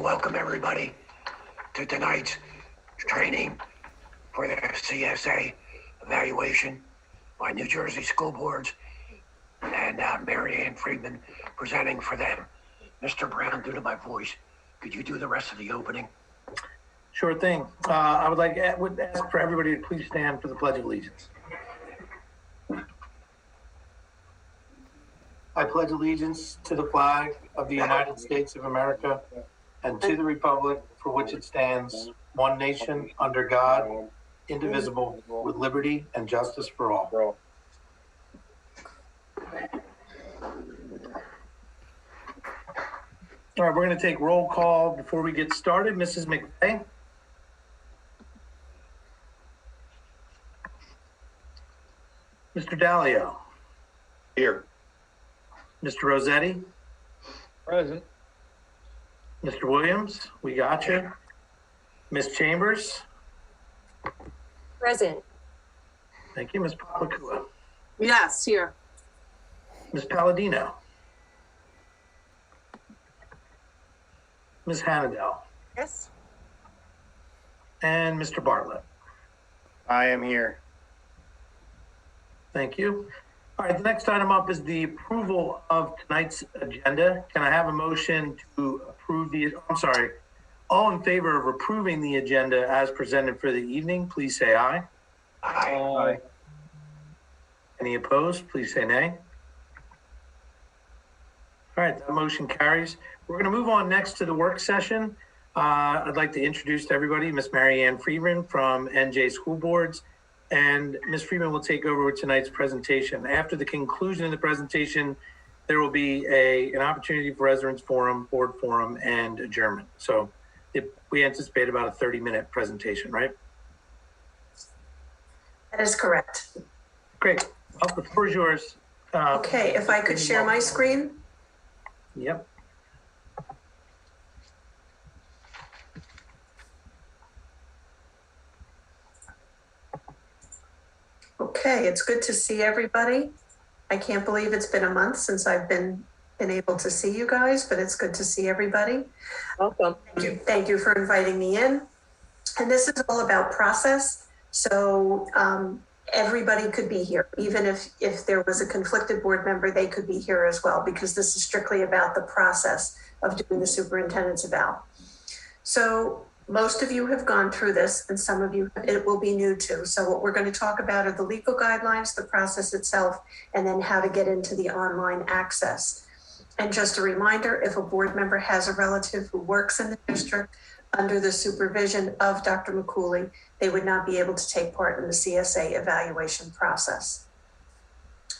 welcome everybody to tonight's training for the CSA evaluation by New Jersey school boards, and Mary Ann Friedman presenting for them. Mr. Brown, due to my voice, could you do the rest of the opening? Sure thing. I would ask for everybody to please stand for the Pledge of Allegiance. I pledge allegiance to the flag of the United States of America and to the republic for which it stands, one nation, under God, indivisible, with liberty and justice for all. All right, we're going to take roll call before we get started. Mrs. McVeigh? Mr. Dalio? Here. Mr. Rossetti? Present. Mr. Williams, we got you. Ms. Chambers? Present. Thank you. Ms. Papakua? Yes, here. Ms. Palladino? Ms. Hannadel? Yes. And Mr. Bartlett? I am here. Thank you. All right, the next item up is the approval of tonight's agenda. Can I have a motion to approve all in favor of approving the agenda as presented for the evening, please say aye. Aye. Any opposed, please say nay. All right, that motion carries. We're going to move on next to the work session. I'd like to introduce to everybody Ms. Mary Ann Friedman from NJ School Boards. And Ms. Friedman will take over with tonight's presentation. After the conclusion of the presentation, there will be an opportunity for residents forum, board forum, and adjournment. So we anticipate about a 30-minute presentation, right? That is correct. Great. Well, the floor is yours. Okay, if I could share my screen. Yep. Okay, it's good to see everybody. I can't believe it's been a month since I've been able to see you guys, but it's good to see everybody. Welcome. Thank you for inviting me in. And this is all about process. So everybody could be here. Even if there was a conflicted board member, they could be here as well, because this is strictly about the process of doing the superintendent's eval. So most of you have gone through this, and some of you it will be new to. So what we're going to talk about are the legal guidelines, the process itself, and then how to get into the online access. And just a reminder, if a board member has a relative who works in the district under the supervision of Dr. McCooley, they would not be able to take part in the CSA evaluation process.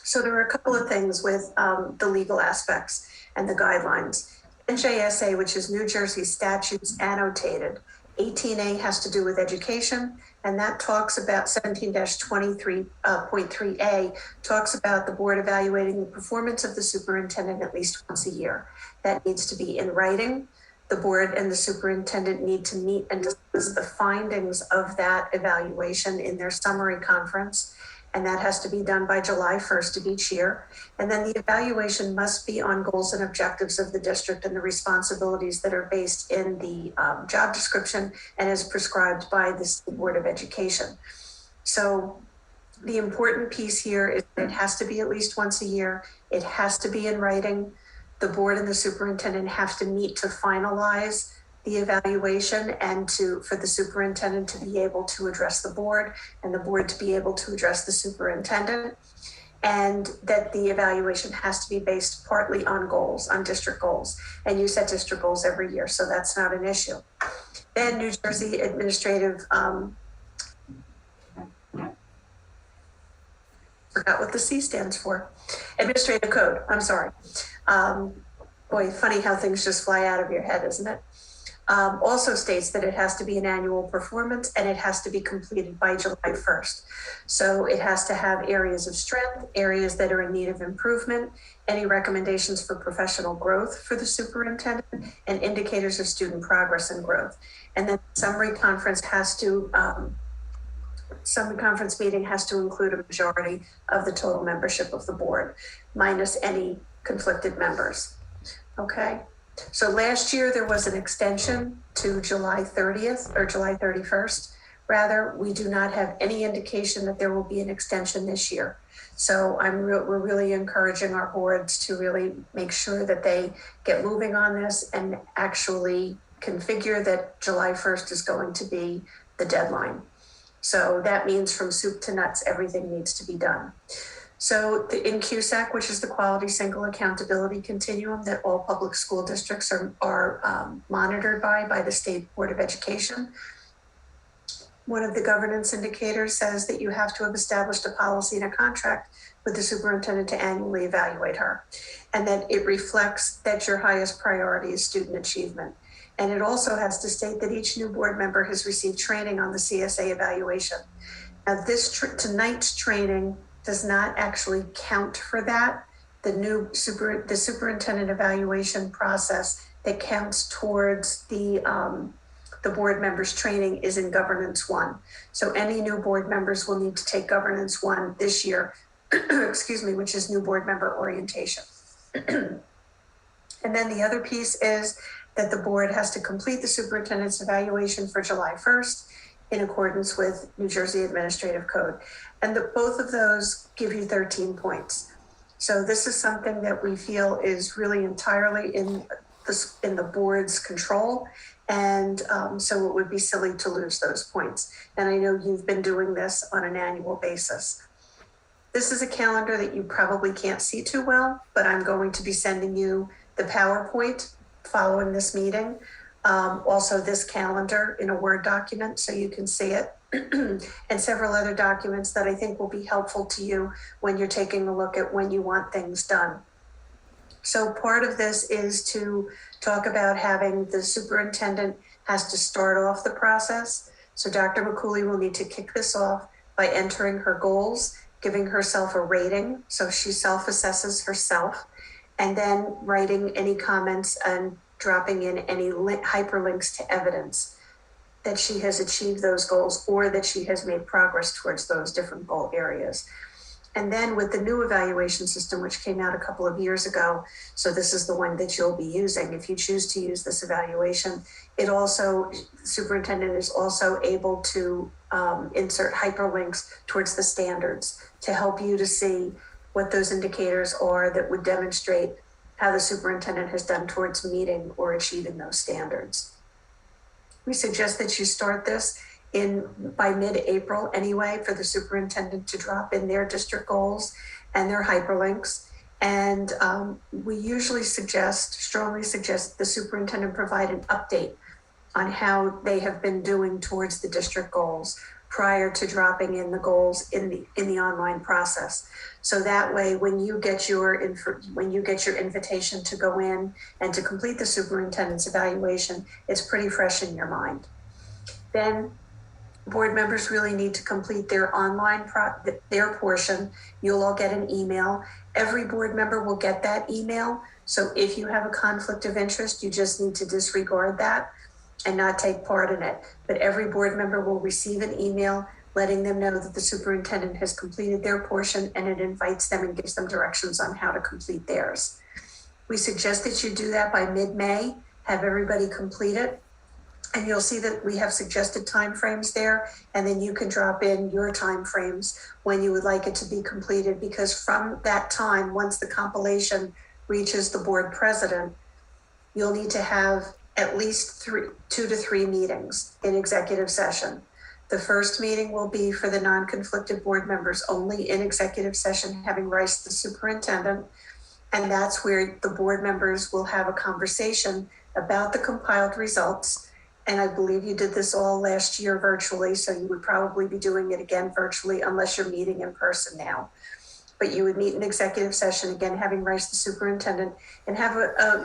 So there are a couple of things with the legal aspects and the guidelines. NJSA, which is New Jersey Statutes Annotated, 18A has to do with education, and that talks about 17-23.3A talks about the board evaluating the performance of the superintendent at least once a year. That needs to be in writing. The board and the superintendent need to meet and discuss the findings of that evaluation in their summary conference. And that has to be done by July 1st of each year. And then the evaluation must be on goals and objectives of the district and the responsibilities that are based in the job description and as prescribed by the State Board of Education. So the important piece here is that it has to be at least once a year. It has to be in writing. The board and the superintendent have to meet to finalize the evaluation and for the superintendent to be able to address the board and the board to be able to address the superintendent, and that the evaluation has to be based partly on goals, on district goals. And you set district goals every year, so that's not an issue. Then New Jersey Administrative, forgot what the C stands for. Administrative Code, I'm sorry. Boy, funny how things just fly out of your head, isn't it? Also states that it has to be an annual performance and it has to be completed by July 1st. So it has to have areas of strength, areas that are in need of improvement, any recommendations for professional growth for the superintendent, and indicators of student progress and growth. And then summary conference meeting has to include a majority of the total membership of the board, minus any conflicted members. Okay. So last year there was an extension to July 30th or July 31st. Rather, we do not have any indication that there will be an extension this year. So we're really encouraging our boards to really make sure that they get moving on this and actually configure that July 1st is going to be the deadline. So that means from soup to nuts, everything needs to be done. So in CUSAC, which is the Quality Single Accountability Continuum that all public school districts are monitored by the State Board of Education, one of the governance indicators says that you have to have established a policy and a contract with the superintendent to annually evaluate her, and that it reflects that your highest priority is student achievement. And it also has to state that each new board member has received training on the CSA evaluation. Now, tonight's training does not actually count for that. The superintendent evaluation process that counts towards the board members' training is in Governance 1. So any new board members will need to take Governance 1 this year, excuse me, which is new board member orientation. And then the other piece is that the board has to complete the superintendent's evaluation for July 1st in accordance with New Jersey Administrative Code. And both of those give you 13 points. So this is something that we feel is really entirely in the board's control. And so it would be silly to lose those points. And I know you've been doing this on an annual basis. This is a calendar that you probably can't see too well, but I'm going to be sending you the PowerPoint following this meeting. Also this calendar in a Word document so you can see it, and several other documents that I think will be helpful to you when you're taking a look at when you want things done. So part of this is to talk about having the superintendent has to start off the process. So Dr. McCooley will need to kick this off by entering her goals, giving herself a rating. So she self-assesses herself, and then writing any comments and dropping in any hyperlinks to evidence that she has achieved those goals or that she has made progress towards those different goal areas. And then with the new evaluation system, which came out a couple of years ago, so this is the one that you'll be using if you choose to use this evaluation, it also, the superintendent is also able to insert hyperlinks towards the standards to help you to see what those indicators are that would demonstrate how the superintendent has done towards meeting or achieving those standards. We suggest that you start this by mid-April anyway, for the superintendent to drop in their district goals and their hyperlinks. And we usually strongly suggest the superintendent provide an update on how they have been doing towards the district goals prior to dropping in the goals in the online process. So that way, when you get your invitation to go in and to complete the superintendent's evaluation, it's pretty fresh in your mind. Then board members really need to complete their online their portion. You'll all get an email. Every board member will get that email. So if you have a conflict of interest, you just need to disregard that and not take part in it. But every board member will receive an email letting them know that the superintendent has completed their portion, and it invites them and gives them directions on how to complete theirs. We suggest that you do that by mid-May, have everybody complete it. And you'll see that we have suggested timeframes there, and then you can drop in your timeframes when you would like it to be completed, because from that time, once the compilation reaches the board president, you'll need to have at least 2 to 3 meetings in executive session. The first meeting will be for the non-conflicted board members only in executive session, having rights to the superintendent. And that's where the board members will have a conversation about the compiled results. And I believe you did this all last year virtually, so you would probably be doing it again virtually unless you're meeting in person now. But you would meet in executive session, again, having rights to the superintendent, and have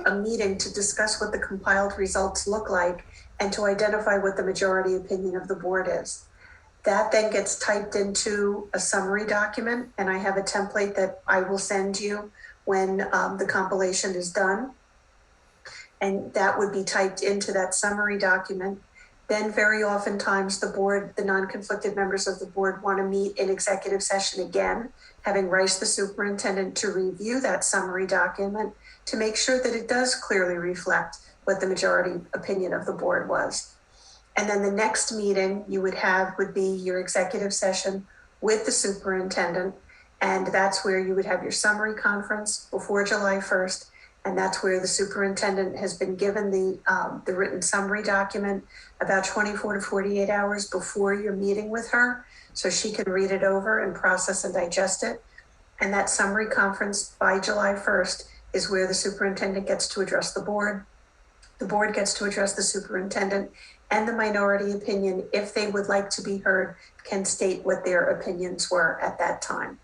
a meeting to discuss what the compiled results look like and to identify what the majority opinion of the board is. That then gets typed into a summary document, and I have a template that I will send you when the compilation is done. And that would be typed into that summary document. Then very oftentimes the non-conflicted members of the board want to meet in executive session again, having Rice, the superintendent, to review that summary document to make sure that it does clearly reflect what the majority opinion of the board was. And then the next meeting you would have would be your executive session with the superintendent. And that's where you would have your summary conference before July 1st. And that's where the superintendent has been given the written summary document about 24 to 48 hours before your meeting with her, so she can read it over and process and digest it. And that summary conference by July 1st is where the superintendent gets to address the board. The board gets to address the superintendent, and the minority opinion, if they would like to be heard, can state what their opinions were at that time.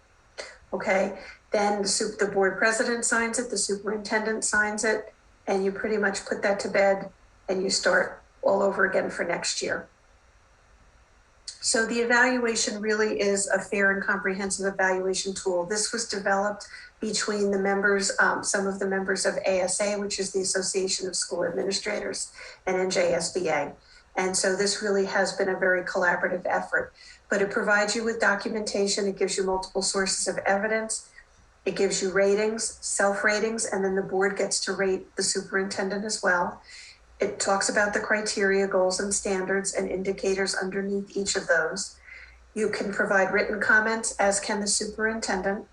Okay, then the board president signs it, the superintendent signs it, and you pretty much put that to bed and you start all over again for next year. So the evaluation really is a fair and comprehensive evaluation tool. This was developed between the members, some of the members of ASA, which is the Association of School Administrators, and NJSBA. And so this really has been a very collaborative effort, but it provides you with documentation. It gives you multiple sources of evidence. It gives you ratings, self-ratings, and then the board gets to rate the superintendent as well. It talks about the criteria, goals, and standards and indicators underneath each of those. You can provide written comments, as can the superintendent.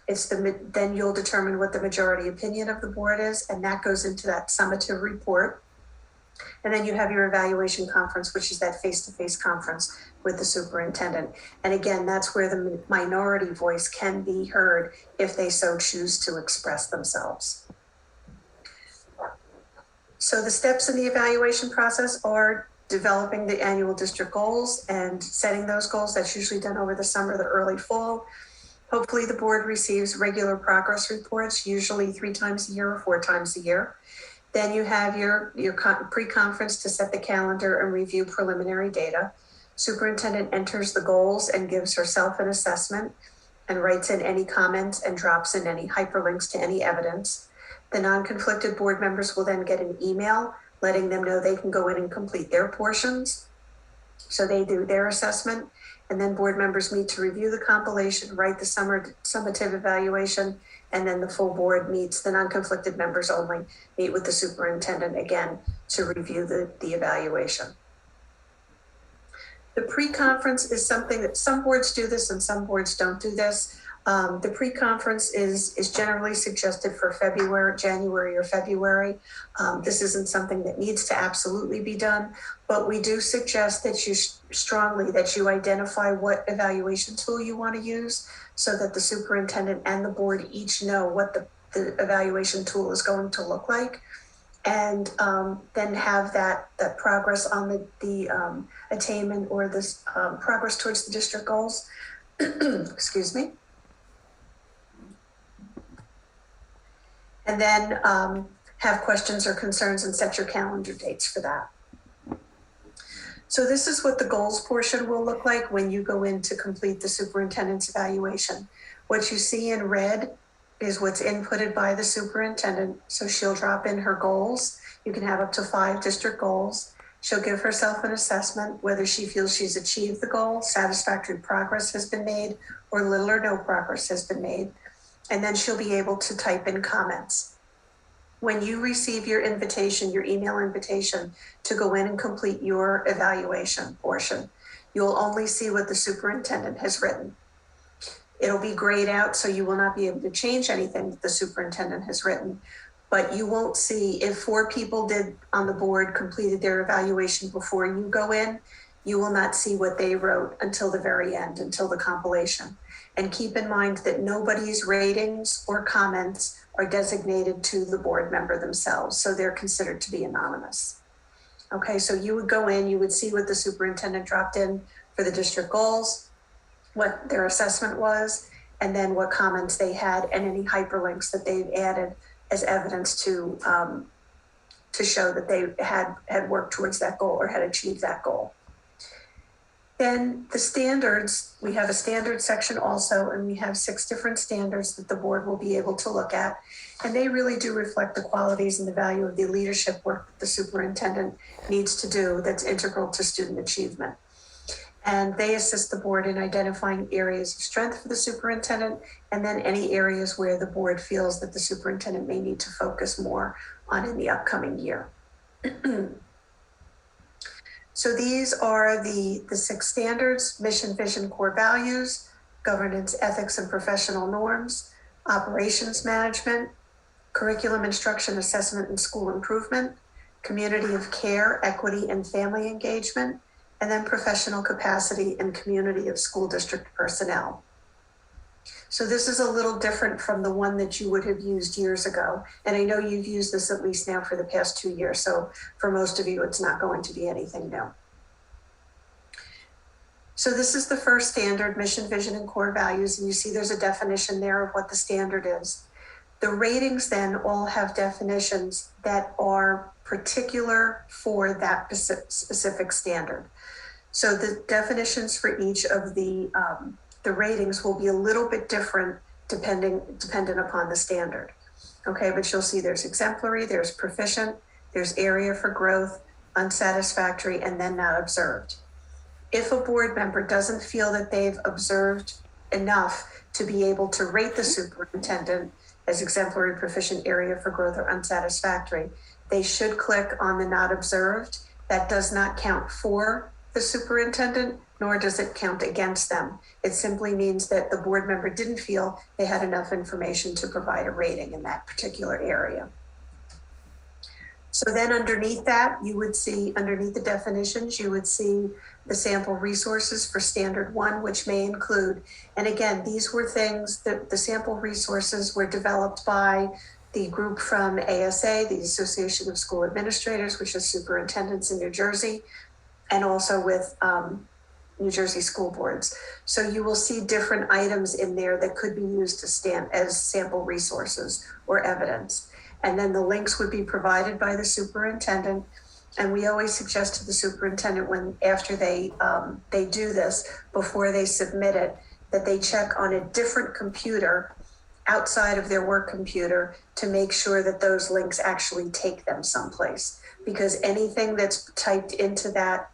Then you'll determine what the majority opinion of the board is, and that goes into that summative report. And then you have your evaluation conference, which is that face-to-face conference with the superintendent. And again, that's where the minority voice can be heard if they so choose to express themselves. So the steps in the evaluation process are developing the annual district goals and setting those goals. That's usually done over the summer, the early fall. Hopefully the board receives regular progress reports, usually 3 times a year or 4 times a year. Then you have your pre-conference to set the calendar and review preliminary data. Superintendent enters the goals and gives herself an assessment and writes in any comments and drops in any hyperlinks to any evidence. The non-conflicted board members will then get an email letting them know they can go in and complete their portions. So they do their assessment, and then board members meet to review the compilation, write the summative evaluation, and then the full board meets, the non-conflicted members only meet with the superintendent again to review the evaluation. The pre-conference is something that some boards do this and some boards don't do this. The pre-conference is generally suggested for January or February. This isn't something that needs to absolutely be done, but we do suggest that you strongly that you identify what evaluation tool you want to use so that the superintendent and the board each know what the evaluation tool is going to look like. And then have that progress on the attainment or this progress towards the district goals. Excuse me. And then have questions or concerns and set your calendar dates for that. So this is what the goals portion will look like when you go in to complete the superintendent's evaluation. What you see in red is what's inputted by the superintendent. So she'll drop in her goals. You can have up to 5 district goals. She'll give herself an assessment, whether she feels she's achieved the goal, satisfactory progress has been made, or little or no progress has been made. And then she'll be able to type in comments. When you receive your invitation, your email invitation to go in and complete your evaluation portion, you'll only see what the superintendent has written. It'll be grayed out, so you will not be able to change anything that the superintendent has written, but you won't see if 4 people on the board completed their evaluation before you go in, you will not see what they wrote until the very end, until the compilation. And keep in mind that nobody's ratings or comments are designated to the board member themselves, so they're considered to be anonymous. Okay, so you would go in, you would see what the superintendent dropped in for the district goals, what their assessment was, and then what comments they had and any hyperlinks that they've added as evidence to show that they had worked towards that goal or had achieved that goal. Then the standards, we have a standards section also, and we have 6 different standards that the board will be able to look at. And they really do reflect the qualities and the value of the leadership work that the superintendent needs to do that's integral to student achievement. And they assist the board in identifying areas of strength for the superintendent, and then any areas where the board feels that the superintendent may need to focus more on in the upcoming year. So these are the 6 standards: mission, vision, core values, governance, ethics, and professional norms, operations management, curriculum instruction, assessment, and school improvement, community of care, equity, and family engagement, and then professional capacity and community of school district personnel. So this is a little different from the one that you would have used years ago. And I know you've used this at least now for the past 2 years. So for most of you, it's not going to be anything new. So this is the first standard, mission, vision, and core values. And you see there's a definition there of what the standard is. The ratings then all have definitions that are particular for that specific standard. So the definitions for each of the ratings will be a little bit different dependent upon the standard. Okay, but you'll see there's exemplary, there's proficient, there's area for growth, unsatisfactory, and then not observed. If a board member doesn't feel that they've observed enough to be able to rate the superintendent as exemplary, proficient, area for growth, or unsatisfactory, they should click on the not observed. That does not count for the superintendent, nor does it count against them. It simply means that the board member didn't feel they had enough information to provide a rating in that particular area. So then underneath that, you would see, underneath the definitions, you would see the sample resources for standard 1, which may include, and again, these were things that the sample resources were developed by the group from ASA, the Association of School Administrators, which is superintendents in New Jersey, and also with New Jersey school boards. So you will see different items in there that could be used to stand as sample resources or evidence. And then the links would be provided by the superintendent. And we always suggest to the superintendent when, after they do this, before they submit it, that they check on a different computer outside of their work computer to make sure that those links actually take them someplace. Because anything that's typed into that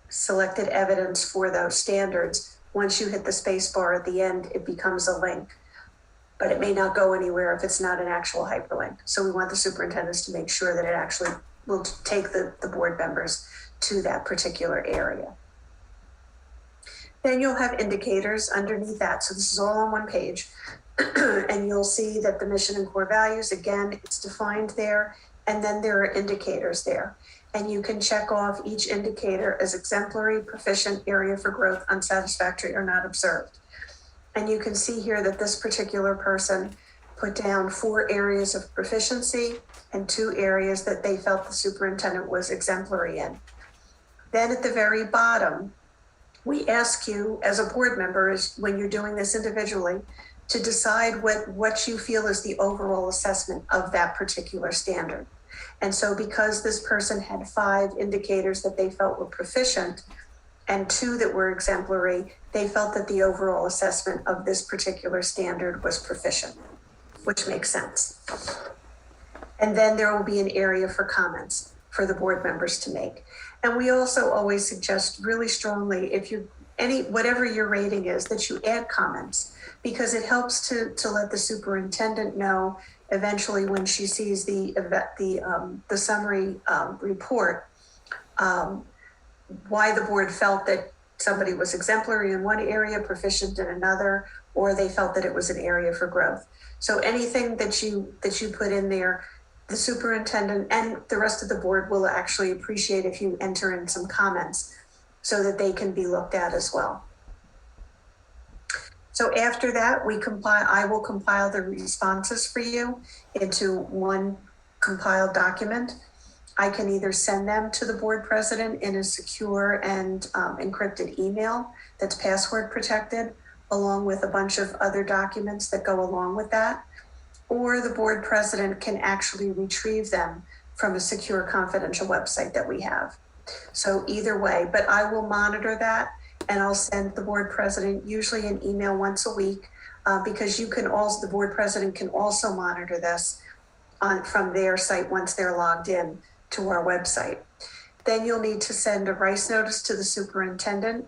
selected evidence for those standards, once you hit the space bar at the end, it becomes a link. But it may not go anywhere if it's not an actual hyperlink. So we want the superintendents to make sure that it actually will take the board members to that particular area. Then you'll have indicators underneath that. So this is all on one page. And you'll see that the mission and core values, again, it's defined there. And then there are indicators there. And you can check off each indicator as exemplary, proficient, area for growth, unsatisfactory, or not observed. And you can see here that this particular person put down 4 areas of proficiency and 2 areas that they felt the superintendent was exemplary in. Then at the very bottom, we ask you as a board member, when you're doing this individually, to decide what you feel is the overall assessment of that particular standard. And so because this person had 5 indicators that they felt were proficient and 2 that were exemplary, they felt that the overall assessment of this particular standard was proficient, which makes sense. And then there will be an area for comments for the board members to make. And we also always suggest really strongly, if you whatever your rating is, that you add comments, because it helps to let the superintendent know eventually when she sees the summary report, why the board felt that somebody was exemplary in one area, proficient in another, or they felt that it was an area for growth. So anything that you put in there, the superintendent and the rest of the board will actually appreciate if you enter in some comments so that they can be looked at as well. So after that, I will compile the responses for you into one compiled document. I can either send them to the board president in a secure and encrypted email that's password protected, along with a bunch of other documents that go along with that, or the board president can actually retrieve them from a secure confidential website that we have. So either way, but I will monitor that. and I'll send the board president usually an email once a week, because the board president can also monitor this from their site once they're logged in to our website. Then you'll need to send a rice notice to the superintendent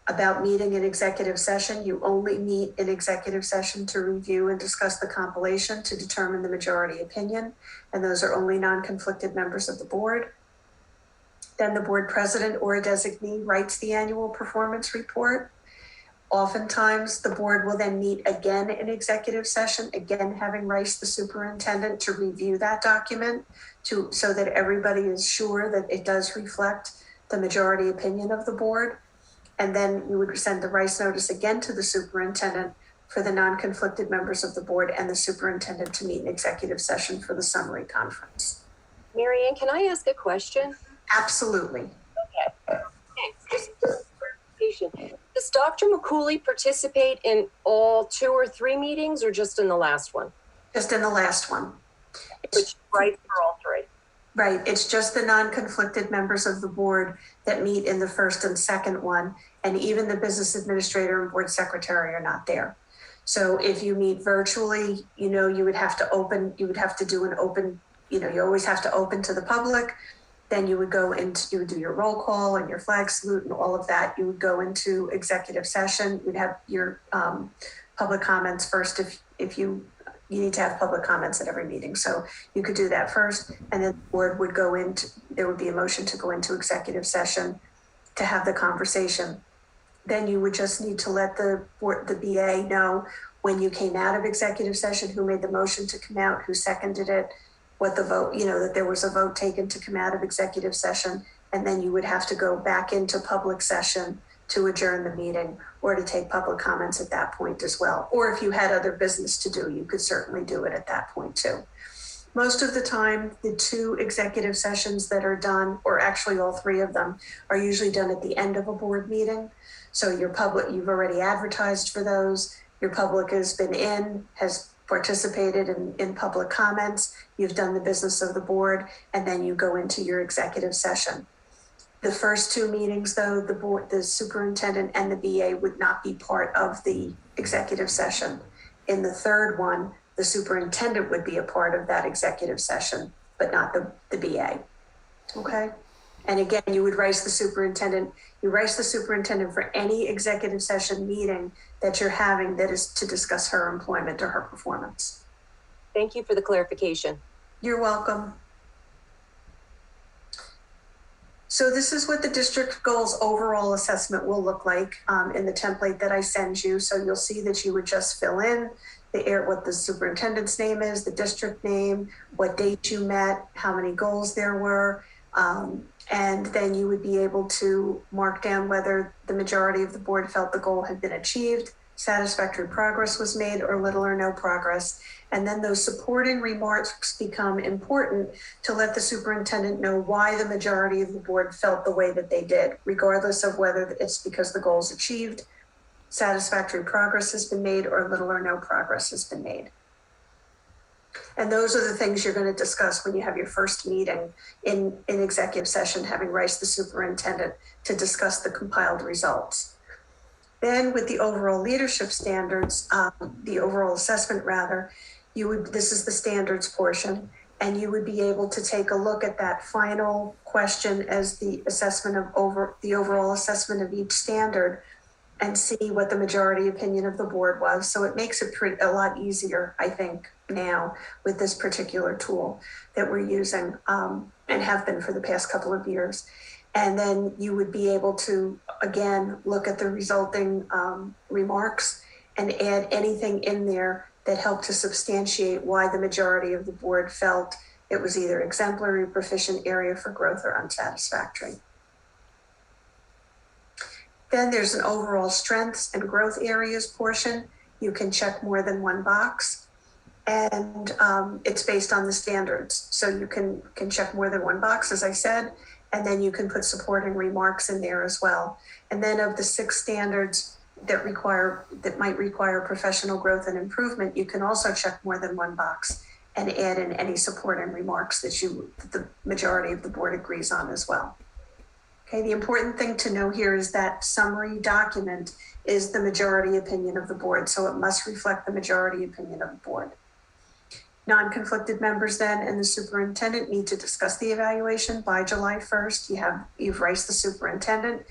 about meeting in executive session. You only meet in executive session to review and discuss the compilation to determine the majority opinion, and those are only non-conflicted members of the board. Then the board president or a designee writes the annual performance report. Oftentimes, the board will then meet again in executive session, again having Rice, the superintendent, to review that document so that everybody is sure that it does reflect the majority opinion of the board. And then you would send the Rice notice again to the superintendent for the non-conflicted members of the board and the superintendent to meet in executive session for the summary conference. Mary Ann, can I ask a question? Absolutely. Okay. Just clarification. Does Dr. McCooley participate in all 2 or 3 meetings or just in the last one? Just in the last one. Which right for all 3? Right. It's just the non-conflicted members of the board that meet in the first and second one. And even the business administrator and board secretary are not there. So if you meet virtually, you would have to do an open, you always have to open to the public. Then you would you would do your roll call and your flag salute and all of that. You would go into executive session. You'd have your public comments first if you need to have public comments at every meeting. So you could do that first, and then the board would there would be a motion to go into executive session to have the conversation. Then you would just need to let the BA know when you came out of executive session, who made the motion to come out, who seconded it, what the vote, that there was a vote taken to come out of executive session, and then you would have to go back into public session to adjourn the meeting or to take public comments at that point as well. Or if you had other business to do, you could certainly do it at that point too. Most of the time, the 2 executive sessions that are done, or actually all 3 of them, are usually done at the end of a board meeting. So you've already advertised for those. Your public has participated in public comments. You've done the business of the board, and then you go into your executive session. The first 2 meetings, though, the superintendent and the BA would not be part of the executive session. In the third one, the superintendent would be a part of that executive session, but not the BA. Okay? And again, you would rice the superintendent. You rice the superintendent for any executive session meeting that you're having that is to discuss her employment or her performance. Thank you for the clarification. You're welcome. So this is what the district goals overall assessment will look like in the template that I send you. So you'll see that you would just fill in what the superintendent's name is, the district name, what date you met, how many goals there were, and then you would be able to mark down whether the majority of the board felt the goal had been achieved, satisfactory progress was made, or little or no progress. And then those supporting remarks become important to let the superintendent know why the majority of the board felt the way that they did, regardless of whether it's because the goal's achieved, satisfactory progress has been made, or little or no progress has been made. And those are the things you're going to discuss when you have your first meeting in executive session, having Rice, the superintendent, to discuss the compiled results. Then with the overall leadership standards, the overall assessment rather, this is the standards portion, and you would be able to take a look at that final question as the assessment of the overall assessment of each standard and see what the majority opinion of the board was. So it makes it a lot easier, I think, now with this particular tool that we're using and have been for the past couple of years. And then you would be able to, again, look at the resulting remarks and add anything in there that helped to substantiate why the majority of the board felt it was either exemplary, proficient, area for growth, or unsatisfactory. Then there's an overall strengths and growth areas portion. You can check more than one box, and it's based on the standards. So you can check more than one box, as I said, and then you can put supporting remarks in there as well. And then of the 6 standards that might require professional growth and improvement, you can also check more than one box and add in any supporting remarks that the majority of the board agrees on as well. Okay, the important thing to know here is that summary document is the majority opinion of the board, so it must reflect the majority opinion of the board. Non-conflicted members then and the superintendent need to discuss the evaluation by July 1st. You've raised the superintendent.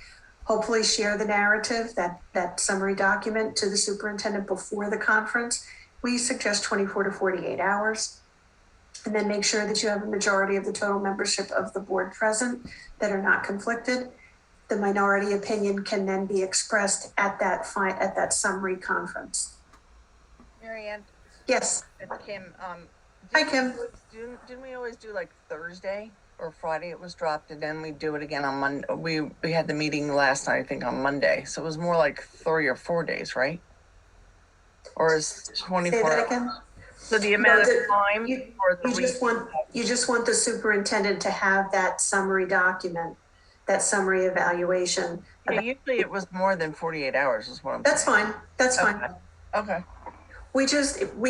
Hopefully share the narrative, that summary document to the superintendent before the conference. We suggest 24 to 48 hours. And then make sure that you have a majority of the total membership of the board present that are not conflicted. The minority opinion can then be expressed at that summary conference. Marianne, Yes. it's Kim. Hi, Kim. Didn't we always do like Thursday or Friday? It was dropped, and then we do it again on Monday. We had the meeting last night, I think, on Monday. So it was more like 3 or 4 days, right? Or is 24? Say that again. So the amount of time for the you just want the superintendent to have that summary document, that summary evaluation. Yeah, usually it was more than 48 hours is what I'm That's saying. fine. That's fine. Okay. We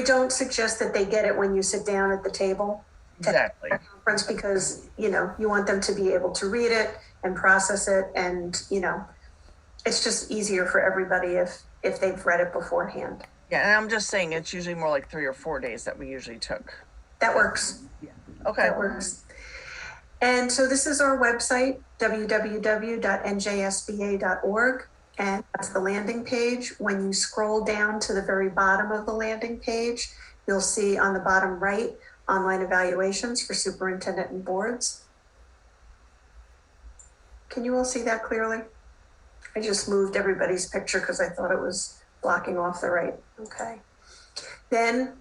don't suggest that they get it when you sit down at the table. Exactly. Conference, because, you want them to be able to read it and process it. And, it's just easier for everybody if they've read it beforehand. Yeah, and I'm just saying it's usually more like 3 or 4 days that we usually took. That works. Okay. That works. And so this is our website, www.njsba.org. And that's the landing page. When you scroll down to the very bottom of the landing page, you'll see on the bottom right, online evaluations for superintendent and boards. Can you all see that clearly? I just moved everybody's picture because I thought it was blocking off the right. Okay. Then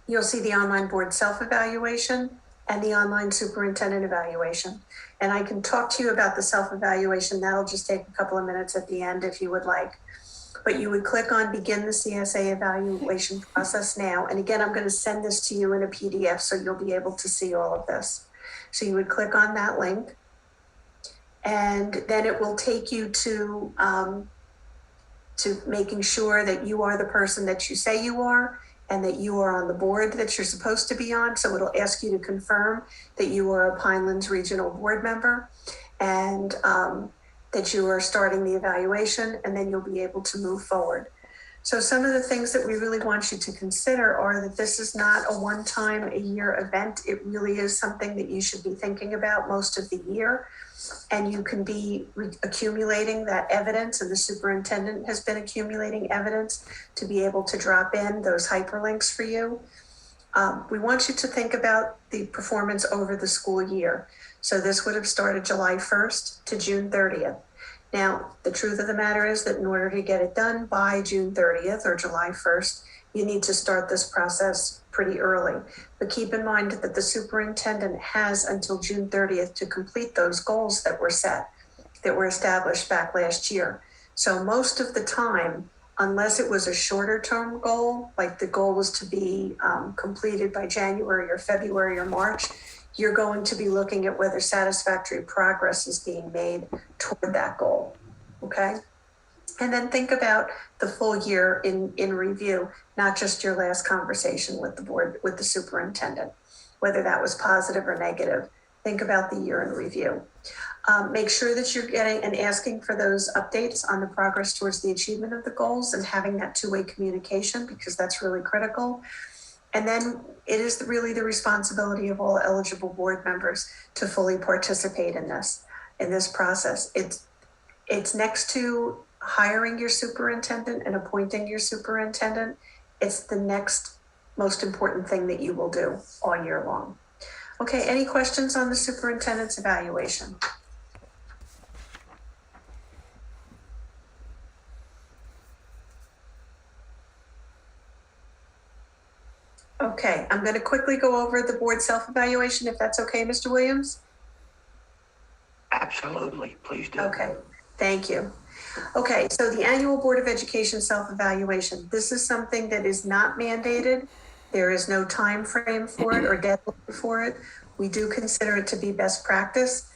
you'll see the online board self-evaluation and the online superintendent evaluation. And I can talk to you about the self-evaluation. That'll just take a couple of minutes at the end if you would like. But you would click on begin the CSA evaluation process now. And again, I'm going to send this to you in a PDF so you'll be able to see all of this. So you would click on that link. And then it will take you to making sure that you are the person that you say you are and that you are on the board that you're supposed to be on. So it'll ask you to confirm that you are a Pinelands Regional Board member and that you are starting the evaluation, and then you'll be able to move forward. So some of the things that we really want you to consider are that this is not a one-time a year event. It really is something that you should be thinking about most of the year. And you can be accumulating that evidence, and the superintendent has been accumulating evidence to be able to drop in those hyperlinks for you. We want you to think about the performance over the school year. So this would have started July 1st to June 30th. Now, the truth of the matter is that in order to get it done by June 30th or July 1st, you need to start this process pretty early. But keep in mind that the superintendent has until June 30th to complete those goals that were set, that were established back last year. So most of the time, unless it was a shorter term goal, like the goal was to be completed by January or February or March, you're going to be looking at whether satisfactory progress is being made toward that goal, okay? And then think about the full year in review, not just your last conversation with the board, with the superintendent, whether that was positive or negative. Think about the year in review. Make sure that you're getting and asking for those updates on the progress towards the achievement of the goals and having that two-way communication, because that's really critical. And then it is really the responsibility of all eligible board members to fully participate in this process. It's next to hiring your superintendent and appointing your superintendent. It's the next most important thing that you will do all year long. Okay, any questions on the superintendent's evaluation? Okay, I'm going to quickly go over the board self-evaluation, if that's okay, Mr. Williams? Absolutely, please do. Okay, thank you. Okay, so the annual Board of Education self-evaluation, this is something that is not mandated. There is no time frame for it or deadline for it. We do consider it to be best practice,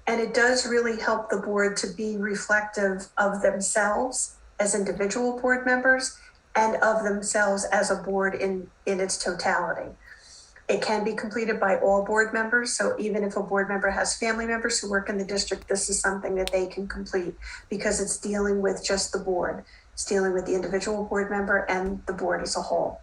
and it does really help the board to be reflective of themselves as individual board members and of themselves as a board in its totality. It can be completed by all board members. So even if a board member has family members who work in the district, this is something that they can complete because it's dealing with just the board. It's dealing with the individual board member and the board as a whole.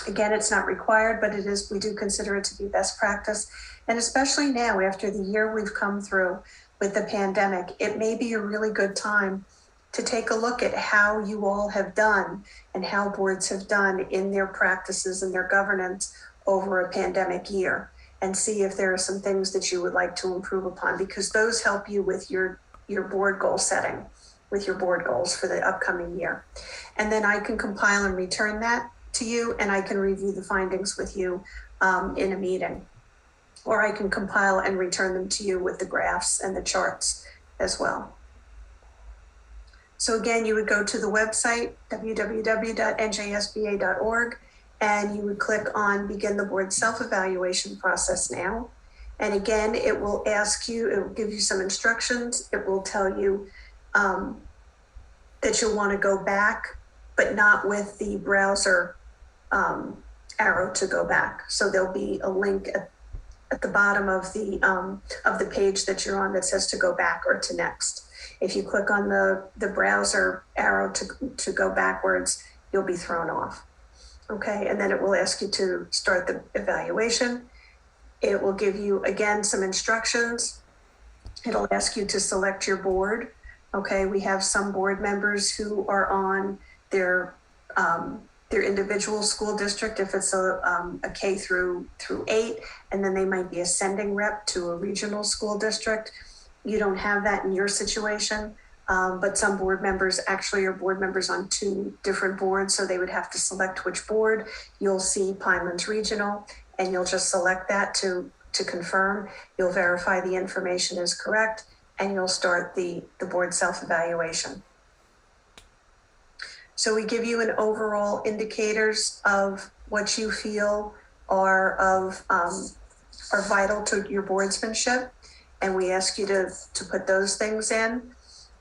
Again, it's not required, but it is, we do consider it to be best practice. And especially now, after the year we've come through with the pandemic, it may be a really good time to take a look at how you all have done and how boards have done in their practices and their governance over a pandemic year, and see if there are some things that you would like to improve upon, because those help you with your board goal setting, with your board goals for the upcoming year. And then I can compile and return that to you, and I can review the findings with you in a meeting. Or I can compile and return them to you with the graphs and the charts as well. So again, you would go to the website, www.njsba.org, and you would click on Begin the Board Self-Evaluation Process Now. And again, it will ask you, it will give you some instructions. It will tell you that you'll want to go back, but not with the browser arrow to go back. So there'll be a link at the bottom of the page that you're on that says to go back or to next. If you click on the browser arrow to go backwards, you'll be thrown off. Okay, and then it will ask you to start the evaluation. It will give you, again, some instructions. It'll ask you to select your board. Okay, we have some board members who are on their individual school district, if it's a K through 8, and then they might be a sending rep to a regional school district. You don't have that in your situation, but some board members actually are board members on 2 different boards, so they would have to select which board. You'll see Pinelands Regional, and you'll just select that to confirm. You'll verify the information is correct, and you'll start the board self-evaluation. So we give you an overall indicators of what you feel are vital to your boardsmanship, and we ask you to put those things in.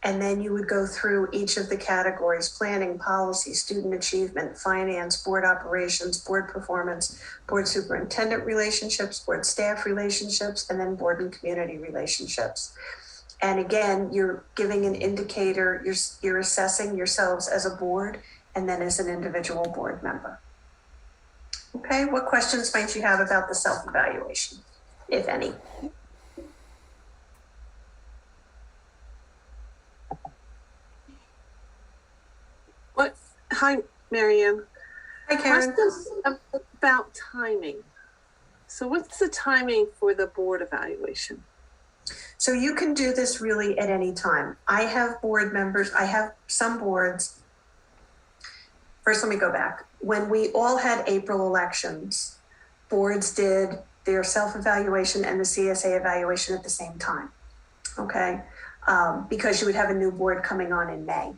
And then you would go through each of the categories: planning, policy, student achievement, finance, board operations, board performance, board superintendent relationships, board staff relationships, and then board and community relationships. And again, you're giving an indicator, you're assessing yourselves as a board and then as an individual board member. Okay, what questions might you have about the self-evaluation, if any? Hi, Marianne. Hi, Karen. Question about timing. So what's the timing for the board evaluation? So you can do this really at any time. I have board members, I have some boards. First, let me go back. When we all had April elections, boards did their self-evaluation and the CSA evaluation at the same time, okay? Because you would have a new board coming on in May.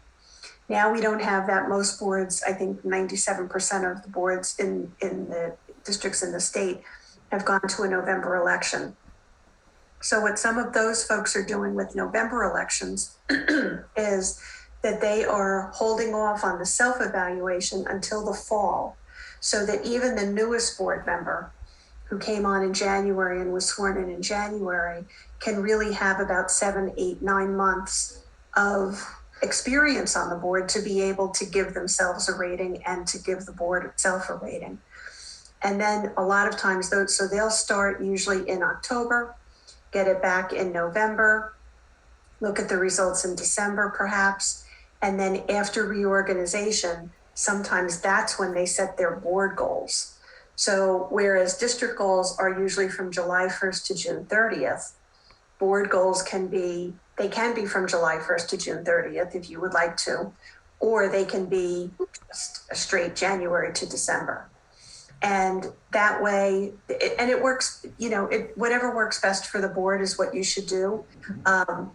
Now we don't have that. Most boards, I think 97% of the boards in the districts in the state have gone to a November election. So what some of those folks are doing with November elections is that they are holding off on the self-evaluation until the fall, so that even the newest board member who came on in January and was sworn in January can really have about 7, 8, 9 months of experience on the board to be able to give themselves a rating and to give the board itself a rating. And then a lot of times so they'll start usually in October, get it back in November, look at the results in December perhaps, and then after reorganization, sometimes that's when they set their board goals. So whereas district goals are usually from July 1st to June 30th, board goals can be from July 1st to June 30th if you would like to, or they can be just a straight January to December. And that way, it works, whatever works best for the board is what you should do.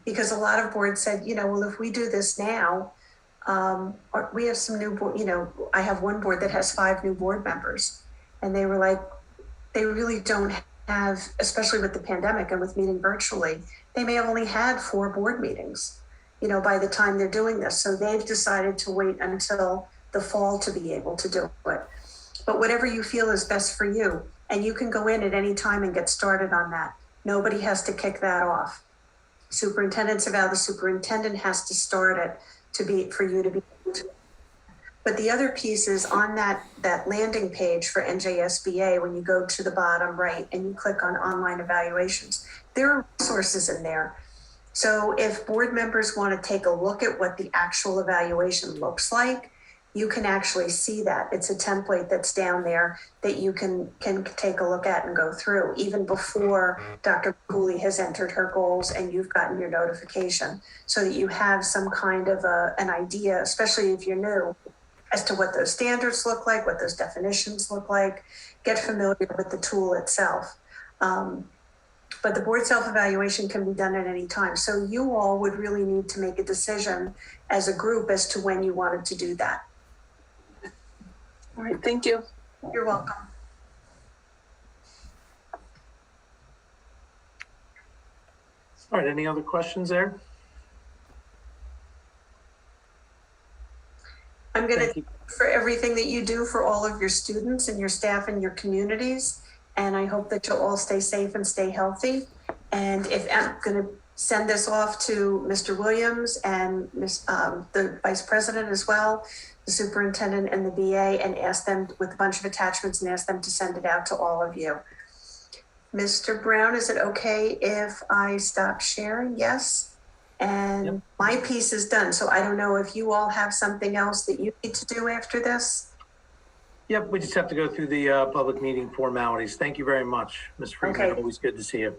Because a lot of boards said, well, if we do this now, we have some new, I have one board that has 5 new board members, and they were like, they really don't have, especially with the pandemic and with meeting virtually, they may have only had 4 board meetings, by the time they're doing this. So they've decided to wait until the fall to be able to do it. But whatever you feel is best for you, And you can go in at any time and get started on that. Nobody has to kick that off. Superintendent's eval, the superintendent has to start it for you to be able to. But the other piece is on that landing page for NJSBA, when you go to the bottom right and you click on online evaluations, there are resources in there. So if board members want to take a look at what the actual evaluation looks like, you can actually see that. It's a template that's down there that you can take a look at and go through, even before Dr. Cooley has entered her goals and you've gotten your notification, so that you have some kind of an idea, especially if you're new, as to what those standards look like, what those definitions look like. Get familiar with the tool itself. But the board self-evaluation can be done at any time. So you all would really need to make a decision as a group as to when you wanted to do that. All right, thank you. You're welcome. All right, any other questions there? I'm going Thank to you. for everything that you do for all of your students and your staff and your communities. And I hope that you'll all stay safe and stay healthy. And if I'm going to send this off to Mr. Williams and the Vice President as well, the Superintendent and the BA, and ask them with a bunch of attachments and ask them to send it out to all of you. Mr. Brown, is it okay if I stop sharing? Yes. And Yep. My piece is done. So I don't know if you all have something else that you need to do after this. Yep, we just have to go through the public meeting formalities. Thank you very much, Ms. Friedman. Okay. Always good to see you.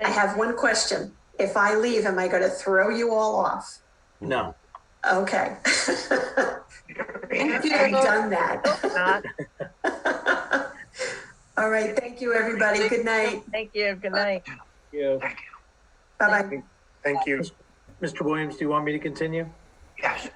I have one question. If I leave, am I going to throw you all off? No. Okay. I've done that. All right. Thank you, everybody. Good night. Thank you. Good night. Thank you. Thank you. Bye-bye. Thank you. Mr. Williams, do you want me to continue? Yes.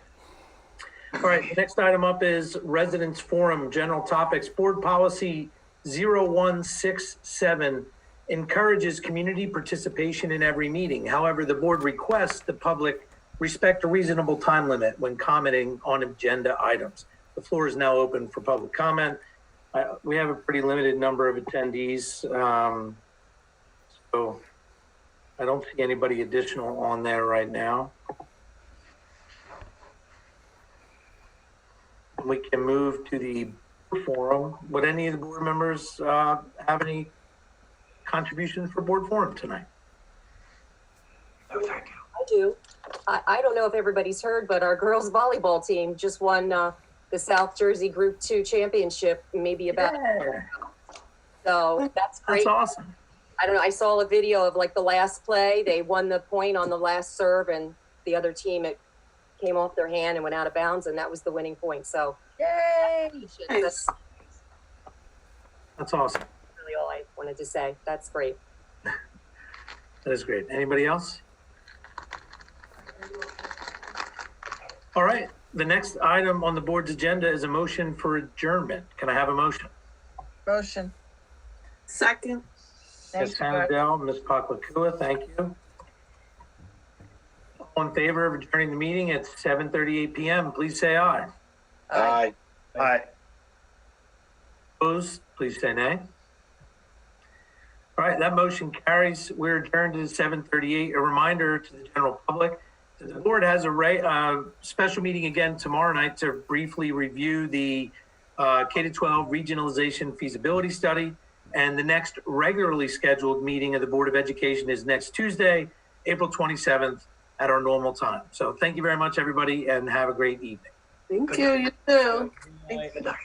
All right, the next item up is Residents Forum, General Topics. Board Policy 0167 encourages community participation in every meeting. However, the board requests the public respect a reasonable time limit when commenting on agenda items. The floor is now open for public comment. We have a pretty limited number of attendees, so I don't see anybody additional on there right now. We can move to the forum. Would any of the board members have any contributions for board forum tonight? No, thank you. I do. I don't know if everybody's heard, but our girls volleyball team just won the South Jersey Group 2 championship maybe about. Yeah, So that's great. that's awesome. I don't know. I saw a video of like the last play. They won the point on the last serve, and the other team, it came off their hand and went out of bounds, and that was the winning point. So, yay! That's That's awesome. really all I wanted to say. That's great. That is great. Anybody else? All right. The next item on the board's agenda is a motion for adjournment. Can I have a motion? Motion. Second. Ms. Thank you. Hanadel, Ms. Paklakua, thank you. All in favor of adjourning the meeting at 7:38 p.m., please say aye. Aye. Aye. Opposed, please say nay. All right, that motion carries. We're adjourned at 7:38. A reminder to the general public, the board has a special meeting again tomorrow night to briefly review the K-12 regionalization feasibility study. And the next regularly scheduled meeting of the Board of Education is next Tuesday, April 27th at our normal time. So thank you very much, everybody, and have a great evening. Thank you. You too. Good night.